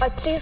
25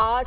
8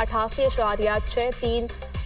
88.63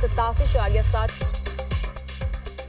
87.7।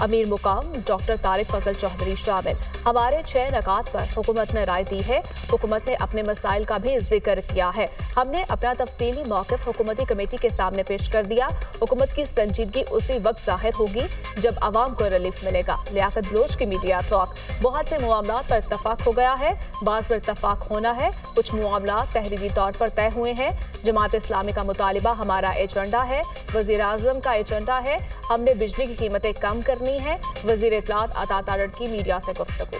امیر مقام ڈاکٹر طارق فضل چودھری شامل۔ ہمارے 6 نکات پر حکومت نے رائے دی ہے۔ حکومت نے اپنے مسائل کا بھی ذکر کیا ہے۔ ہم نے اپنا تفصیلی موقف حکومتی کمیٹی کے سامنے پیش کر دیا۔ حکومت کی سنجیدگی اسی وقت ظاہر ہوگی جب عوام کو ریلیف ملے گا۔ لیاقت بلوچ کی میڈیا ٹاک۔ بہت سے معاملات پر اتفاق ہو گیا ہے، بعض پر اتفاق ہونا ہے، کچھ معاملات تحریری طور پر طے ہوئے ہیں۔ جماعت اسلامی کا مطالبہ ہمارا ایجنڈا ہے، وزیر اعظم کا ایجنڈا ہے۔ ہم نے بجلی کی قیمتیں کم کرنی ہیں۔ وزیر اطلاعات عطا تارڑ کی میڈیا سے گفتگو۔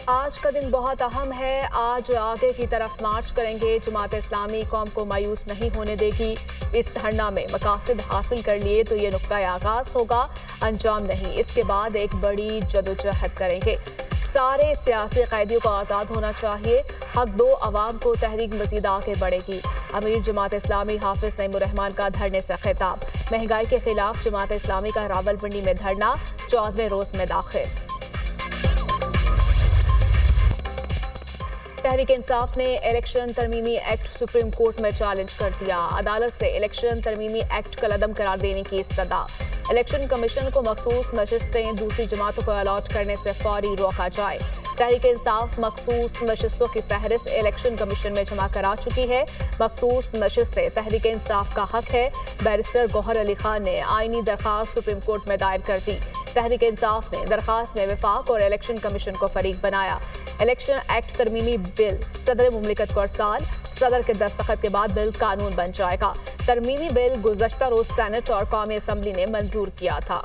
آج کا دن بہت اہم ہے۔ آج آگے کی طرف مارچ کریں گے۔ جماعت اسلامی قوم کو مایوس نہیں ہونے دے گی۔ اس دھرنا میں مقاصد حاصل کر لیے تو یہ نقطۂ آغاز ہوگا، انجام نہیں۔ اس کے بعد ایک بڑی جدوجہد کریں گے۔ سارے سیاسی قیدیوں کو آزاد ہونا چاہیے۔ حق دو عوام کو، تحریک مزید آگے بڑھے گی۔ امیر جماعت اسلامی حافظ نعیم الرحمان کا دھرنے سے خطاب۔ مہنگائی کے خلاف جماعت اسلامی کا راولپنڈی میں دھرنا 14ویں روز میں داخل۔ تحریک انصاف نے الیکشن ترمیمی ایکٹ سپریم کورٹ میں چیلنج کر دیا۔ عدالت سے الیکشن ترمیمی ایکٹ کالعدم قرار دینے کی استدعا۔ الیکشن کمیشن کو مخصوص نشستیں دوسری جماعتوں کو الاٹ کرنے سے فوری روکا جائے۔ تحریک انصاف مخصوص نشستوں کی فہرست الیکشن کمیشن میں جمع کرا چکی ہے۔ مخصوص نشستیں تحریک انصاف کا حق ہے۔ بیرسٹر گوہر علی خان نے آئینی درخواست سپریم کورٹ میں دائر کر دی۔ تحریک انصاف نے درخواست میں وفاق اور الیکشن کمیشن کو فریق بنایا۔ الیکشن ایکٹ ترمیمی بل صدر مملکت کو ارسال۔ صدر کے دستخط کے بعد بل قانون بن جائے گا۔ ترمیمی بل گزشتہ روز سینٹ اور قومی اسمبلی نے منظور کیا تھا۔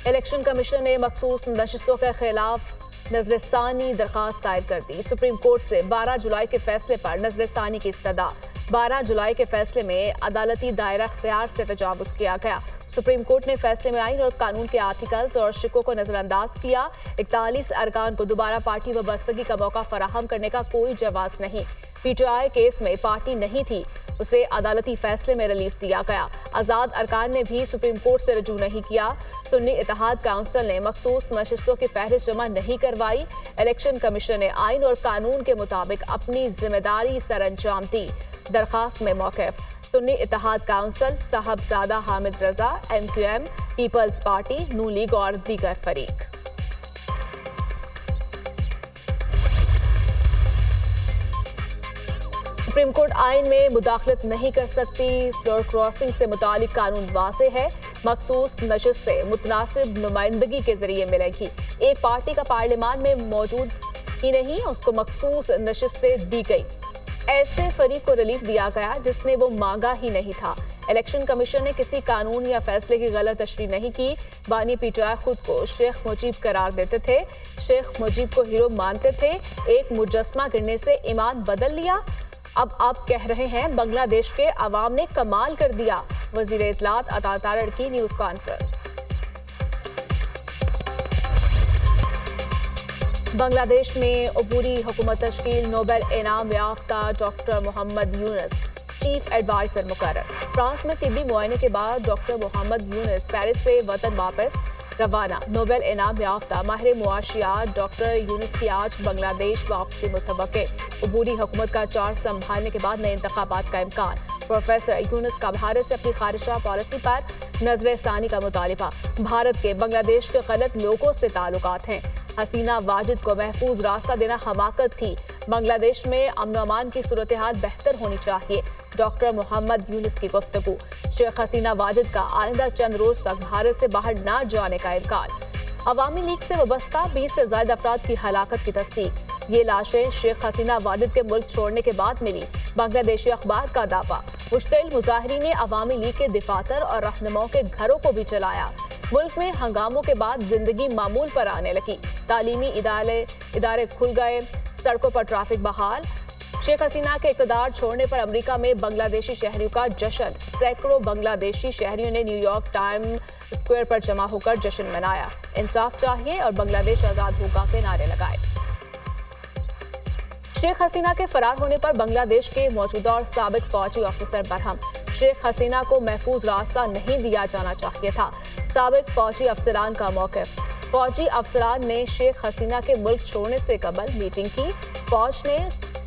الیکشن کمیشن نے مخصوص نشستوں کے خلاف نظر ثانی درخواست دائر کر دی۔ سپریم کورٹ سے 12 جولائی کے فیصلے پر نظر ثانی کی استدعا۔ 12 جولائی کے فیصلے میں عدالتی دائرہ اختیار سے تجاوز کیا گیا۔ سپریم کورٹ نے فیصلے میں آئین اور قانون کے آرٹیکلز اور شقوں کو نظر انداز کیا۔ 41 ارکان کو دوبارہ پارٹی وابستگی کا موقع فراہم کرنے کا کوئی جواز نہیں۔ پی ٹی آئی کیس میں پارٹی نہیں تھی، اسے عدالتی فیصلے میں ریلیف دیا گیا۔ آزاد ارکان نے بھی سپریم کورٹ سے رجوع نہیں کیا۔ سنی اتحاد کونسل نے مخصوص نشستوں کی فہرست جمع نہیں کروائی۔ الیکشن کمیشن نے آئین اور قانون کے مطابق اپنی ذمہ داری سر انجام دی۔ درخواست میں موقف Sunni Ittehad Council, Sahibzada Hamid Raza, M Q M, Peoples Party, Noon League اور دیگر فریق۔ سپریم کورٹ آئین میں مداخلت نہیں کر سکتی۔ فلور کراسنگ سے متعلق قانون واضح ہے۔ مخصوص نشستیں متناسب نمائندگی کے ذریعے ملے گی۔ ایک پارٹی کا پارلیمان میں موجود ہی نہیں، اس کو مخصوص نشستیں دی گئی۔ ایسے فریق کو ریلیف دیا گیا جس نے وہ مانگا ہی نہیں تھا۔ الیکشن کمیشن نے کسی قانون یا فیصلے کی غلط تشریح نہیں کی۔ بانی پی ٹی آئی خود کو شیخ مجیب قرار دیتے تھے، شیخ مجیب کو ہیرو مانتے تھے۔ ایک مجسمہ گرنے سے ایمان بدل لیا۔ اب آپ کہہ رہے ہیں بنگلہ دیش کے عوام نے کمال کر دیا۔ وزیر اطلاعات عطا تارڑ کی نیوز کانفرنس۔ بنگلہ دیش میں عبوری حکومت تشکیل، نوبل انعام یافتہ ڈاکٹر محمد یونس چیف ایڈوائزر مقرر۔ فرانس میں طبی معائنے کے بعد ڈاکٹر محمد یونس پیرس سے وطن واپس روانہ۔ نوبل انعام یافتہ ماہر معاشیات ڈاکٹر یونس کی آج بنگلہ دیش واپسی متوقع۔ عبوری حکومت کا چارج سنبھالنے کے بعد نئے انتخابات کا امکان۔ پروفیسر یونس کا بھارت سے اپنی خارجہ پالیسی پر نظر ثانی کا مطالبہ۔ بھارت کے بنگلہ دیش کے غلط لوگوں سے تعلقات ہیں۔ حسینہ واجد کو محفوظ راستہ دینا حماقت تھی۔ بنگلہ دیش میں امن و امان کی صورتحال بہتر ہونی چاہیے۔ ڈاکٹر محمد یونس کی گفتگو۔ شیخ حسینہ واجد کا آئندہ چند روز تک بھارت سے باہر نہ جانے کا امکان۔ عوامی لیگ سے وابستہ 20 سے زائد افراد کی ہلاکت کی تصدیق۔ یہ لاشیں شیخ حسینہ واجد کے ملک چھوڑنے کے بعد ملی۔ بنگلہ دیشی اخبار کا دعویٰ۔ مشتعل مظاہرین نے عوامی لیگ کے دفاتر اور رہنماؤں کے گھروں کو بھی جلایا۔ ملک میں ہنگاموں کے بعد زندگی معمول پر آنے لگی۔ تعلیمی ادارے کھل گئے، سڑکوں پر ٹریفک بحال۔ شیخ حسینہ کے اقتدار چھوڑنے پر امریکہ میں بنگلہ دیشی شہریوں کا جشن۔ سینکڑوں بنگلہ دیشی شہریوں نے نیو یارک ٹائم اسکوائر پر جمع ہو کر جشن منایا۔ انصاف چاہیے اور بنگلہ دیش آزاد ہوگا کے نعرے لگائے۔ شیخ حسینہ کے فرار ہونے پر بنگلہ دیش کے موجودہ اور سابق فوجی آفیسر برہم۔ شیخ حسینہ کو محفوظ راستہ نہیں دیا جانا چاہیے تھا۔ سابق فوجی افسران کا موقف۔ فوجی افسران نے شیخ حسینہ کے ملک چھوڑنے سے قبل میٹنگ کی۔ فوج نے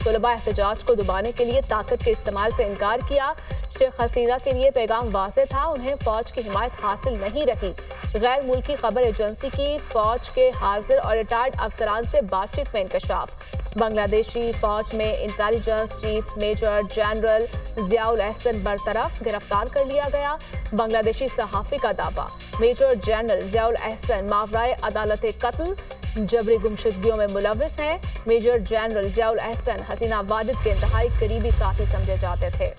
طلبہ احتجاج کو دبانے کے لیے طاقت کے استعمال سے انکار کیا۔ شیخ حسینہ کے لیے پیغام واضح تھا، انہیں فوج کی حمایت حاصل نہیں رہی۔ غیر ملکی خبر ایجنسی کی فوج کے حاضر اور ریٹائرڈ افسران سے بات چیت میں انکشاف۔ بنگلہ دیشی فوج میں intelligence chief major general Zia Ulahsan برطرف، گرفتار کر لیا گیا۔ بنگلہ دیشی صحافی کا دعویٰ، میجر جنرل ضیاء الاحسن ماورائے عدالت قتل جبری گمشدگیوں میں ملوث ہیں۔ میجر جنرل ضیاء الاحسن حسینہ واجد کے انتہائی قریبی ساتھی سمجھے جاتے تھے۔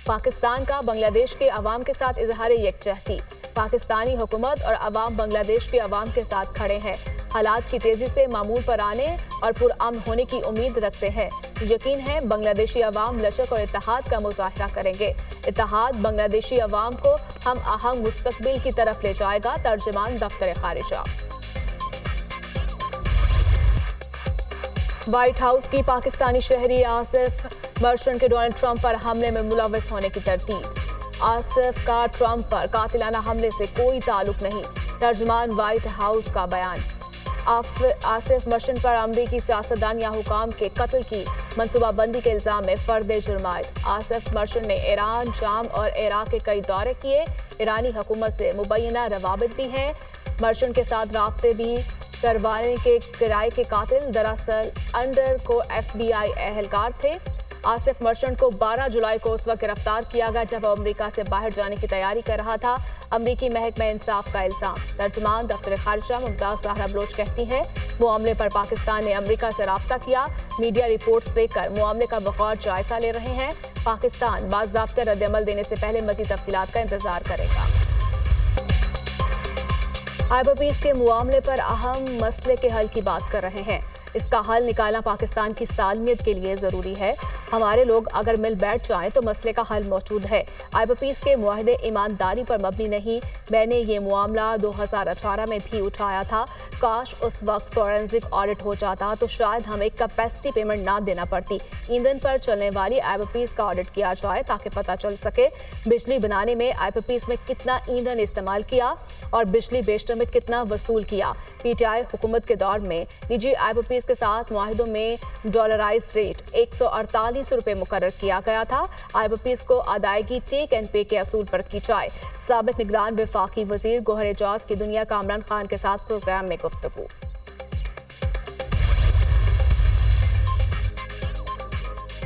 پاکستان کا بنگلہ دیش کے عوام کے ساتھ اظہار یکجہتی۔ پاکستانی حکومت اور عوام بنگلہ دیش کے عوام کے ساتھ کھڑے ہیں، حالات کی تیزی سے معمول پر آنے اور پرامن ہونے کی امید رکھتے ہیں۔ یقین ہے بنگلہ دیشی عوام لچک اور اتحاد کا مظاہرہ کریں گے۔ اتحاد بنگلہ دیشی عوام کو ہم آہنگ مستقبل کی طرف لے جائے گا۔ ترجمان دفتر خارجہ۔ وائٹ ہاؤس کی پاکستانی شہری آصف مرچنٹ کے ڈونلڈ ٹرمپ پر حملے میں ملوث ہونے کی تردید۔ آصف کا ٹرمپ پر قاتلانہ حملے سے کوئی تعلق نہیں، ترجمان وائٹ ہاؤس کا بیان۔ آصف مرچنٹ پر امریکی سیاستدان یا حکام کے قتل کی منصوبہ بندی کے الزام میں فرد جرم عائد۔ آصف مرچنٹ نے ایران، شام اور عراق کے کئی دورے کیے۔ ایرانی حکومت سے مبینہ روابط بھی ہیں۔ مرچنٹ کے ساتھ رابطے بھی کروانے کے کرائے کے قاتل دراصل انڈر کو ایف بی آئی اہلکار تھے۔ آصف مرچنٹ کو 12 جولائی کو اس وقت گرفتار کیا گیا جب وہ امریکہ سے باہر جانے کی تیاری کر رہا تھا۔ امریکی محکمہ انصاف کا الزام۔ ترجمان دفتر خارجہ ممتاز زہرا بلوچ کہتی ہیں، معاملے پر پاکستان نے امریکہ سے رابطہ کیا، میڈیا رپورٹس دے کر معاملے کا بغور جائزہ لے رہے ہیں۔ پاکستان باضابطہ رد عمل دینے سے پہلے مزید تفصیلات کا انتظار کرے گا۔ آئبر پیس کے معاملے پر اہم مسئلے کے حل کی بات کر رہے ہیں۔ اس کا حل نکالنا پاکستان کی سالمیت کے لیے ضروری ہے۔ ہمارے لوگ اگر مل بیٹھ جائیں تو مسئلے کا حل موجود ہے۔ آئبر پیس کے معاہدے ایمانداری پر مبنی نہیں۔ میں نے یہ معاملہ 2018 میں بھی اٹھایا تھا۔ کاش اس وقت فورینزک آڈٹ ہو جاتا تو شاید ہمیں کیپیسٹی پیمنٹ نہ دینا پڑتی۔ ایندھن پر چلنے والی آئبر پیس کا آڈٹ کیا جائے تاکہ پتہ چل سکے بجلی بنانے میں آئبر پیس میں کتنا ایندھن استعمال کیا اور بجلی بیچنے میں کتنا وصول کیا۔ پی ٹی آئی حکومت کے دور میں نجی آئبر پیس کے ساتھ معاہدوں میں ڈالرائز ریٹ 148 روپے مقرر کیا گیا تھا۔ آئبر پیس کو ادائیگی ٹیک اینڈ پے کے اصول پر کی جائے۔ سابق نگران وفاقی وزیر گوہر اعجاز کی دنیا کامران خان کے ساتھ پروگرام میں گفتگو۔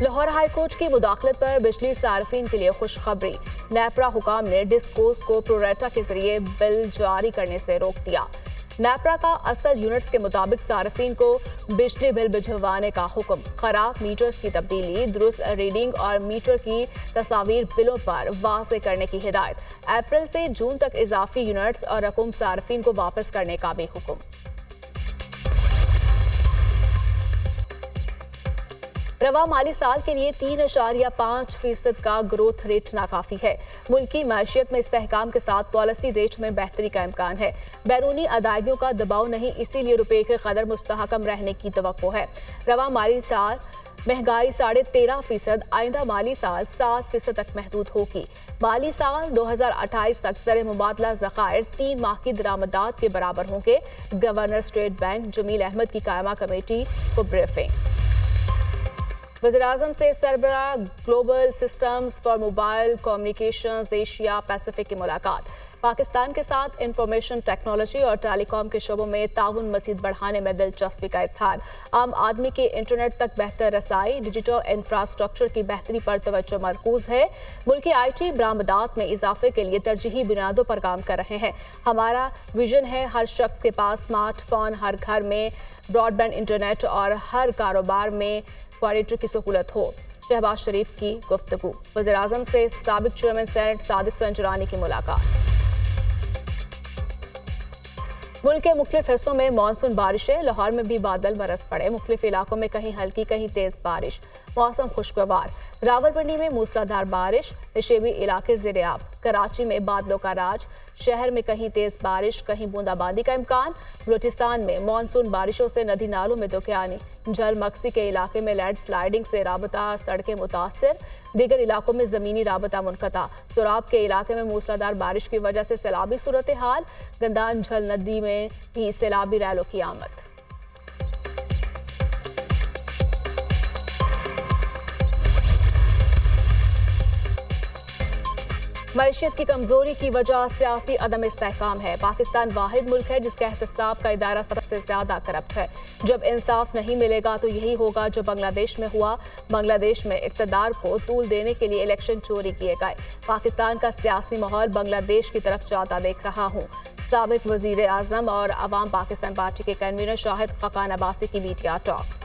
لاہور ہائی کورٹ کی مداخلت پر بجلی صارفین کے لیے خوشخبری۔ نیپرا حکام نے ڈسکوز کو پروریٹا کے ذریعے بل جاری کرنے سے روک دیا۔ نیپرا کا اصل یونٹس کے مطابق صارفین کو بجلی بل بھجوانے کا حکم۔ خراب میٹرز کی تبدیلی، درست ریڈنگ اور میٹر کی تصاویر بلوں پر واضح کرنے کی ہدایت۔ اپریل سے جون تک اضافی یونٹس اور رقم صارفین کو واپس کرنے کا بھی حکم۔ رواں مالی سال کے لیے 3.5% کا گروتھ ریٹ ناکافی ہے۔ ملکی معیشت میں استحکام کے ساتھ پالیسی ریٹ میں بہتری کا امکان ہے۔ بیرونی ادائیگیوں کا دباؤ نہیں، اسی لیے روپے کے قدر مستحکم رہنے کی توقع ہے۔ رواں مالی سال مہنگائی 13.5%، آئندہ مالی سال 7% تک محدود ہوگی۔ مالی سال 2028 تک زر مبادلہ ذخائر 3 ماہ کی درآمدات کے برابر ہوں گے۔ گورنر اسٹیٹ بینک جمیل احمد کی قائمہ کمیٹی کو بریفنگ۔ وزیراعظم سے سربراہ global systems for mobile communications Asia Pacific کی ملاقات۔ پاکستان کے ساتھ انفارمیشن ٹیکنالوجی اور ٹیلی کام کے شعبوں میں تعاون مزید بڑھانے میں دلچسپی کا اظہار۔ عام آدمی کے انٹرنیٹ تک بہتر رسائی، ڈیجیٹل انفراسٹرکچر کی بہتری پر توجہ مرکوز ہے۔ ملکی آئی ٹی برآمدات میں اضافے کے لیے ترجیحی بنیادوں پر کام کر رہے ہیں۔ ہمارا ویژن ہے ہر شخص کے پاس اسمارٹ فون، ہر گھر میں براڈ بینڈ انٹرنیٹ اور ہر کاروبار میں کوارٹر کی سہولت ہو۔ شہباز شریف کی گفتگو۔ وزیراعظم سے سابق چیئرمین سینٹ صادق سنجرانی کی ملاقات۔ ملک کے مختلف حصوں میں مانسون بارشیں، لاہور میں بھی بادل برس پڑے، مختلف علاقوں میں کہیں ہلکی کہیں تیز بارش، موسم خوشگوار۔ راولپنڈی میں موسلادھار بارش، نشیبی علاقے زیر-آب۔ کراچی میں بادلوں کا راج، شہر میں کہیں تیز بارش، کہیں بوندا باندی کا امکان۔ بلوچستان میں مانسون بارشوں سے ندی نالوں میں دکیانی۔ جل مکسی کے علاقے میں لینڈ سلائیڈنگ سے رابطہ سڑکیں متاثر، دیگر علاقوں میں زمینی رابطہ منقطع۔ سوراب کے علاقے میں موسلادھار بارش کی وجہ سے سیلابی صورتحال، گندان جھل ندی میں بھی سیلابی ریلوں کی آمد۔ معیشت کی کمزوری کی وجہ سیاسی عدم استحکام ہے۔ پاکستان واحد ملک ہے جس کا احتساب کا ادارہ سب سے زیادہ کرپٹ ہے۔ جب انصاف نہیں ملے گا تو یہی ہوگا جو بنگلہ دیش میں ہوا۔ بنگلہ دیش میں اقتدار کو طول دینے کے لیے الیکشن چوری کیے گئے۔ پاکستان کا سیاسی ماحول بنگلہ دیش کی طرف جاتا دیکھ رہا ہوں۔ سابق وزیر اعظم اور عوام پاکستان پارٹی کے کنوینر شاہد خاقان عباسی کی میڈیا ٹاک۔